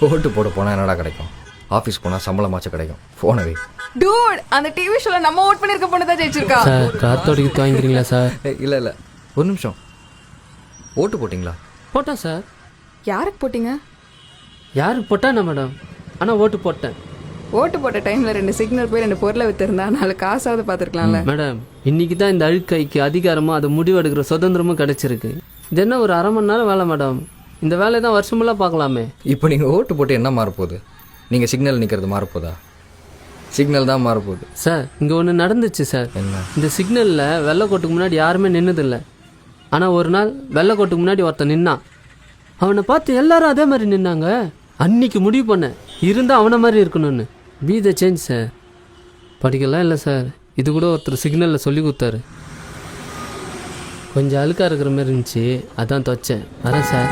ஓட்டு போட போனால் என்னடா கிடைக்கும்? ஆஃபீஸ் போனால் சம்பளமாச்சும் கிடைக்கும். ஃபோனவே டூட், அந்த டிவி ஷோல நம்ம ஓட் பண்ணிருக்க பொண்ணு தான் ஜெயிச்சிருக்கா. சார் காத்தோடிக்கு வாங்கிக்கிறீங்களா சார்? இல்லை இல்லை, ஒரு நிமிஷம். ஓட்டு போட்டிங்களா? போட்டேன் சார். யாருக்கு போட்டீங்க? யாருக்கு போட்டேன் மேடம், ஆனால் ஓட்டு போட்டேன். ஓட்டு போட்ட டைம்ல 2 சிக்னல் போய் 2 பொருளை வித்திருந்தா 4 காசாவது பார்த்துருக்கலாம்ல. மேடம், இன்னைக்கு தான் இந்த அழுக்கைக்கு அதிகாரமும் அதை முடிவெடுக்கிற சுதந்திரமும் கிடைச்சிருக்கு. இது என்ன ஒரு 1/2 மணி நேரம் வேலை மேடம், இந்த வேலையை தான் வருஷமெல்லாம் பார்க்கலாமே. இப்போ நீங்கள் ஓட்டு போட்டு என்ன மாறப்போகுது? நீங்கள் சிக்னல் நிற்கிறது மாறப்போதா? சிக்னல் தான் மாறப்போகுது. சார் இங்கே ஒன்று நடந்துச்சு சார். என்ன? இந்த சிக்னலில் வெள்ளைக்கோட்டுக்கு முன்னாடி யாருமே நின்னதில்லை. ஆனால் ஒரு நாள் வெள்ளைக்கோட்டுக்கு முன்னாடி ஒருத்தன் நின்னான். அவனை பார்த்து எல்லாரும் அதே மாதிரி நின்னாங்க. அன்னைக்கு முடிவு பண்ணேன், இருந்தால் அவனை மாதிரி இருக்கணும்னு. Be the change sir. படிக்கலாம் இல்லை சார், இது கூட ஒருத்தர் சிக்னலில் சொல்லி கொடுத்தாரு. கொஞ்சம் அழுக்காக இருக்கிற மாதிரி இருந்துச்சு, அதான் துவைச்சேன். வரேன் சார்.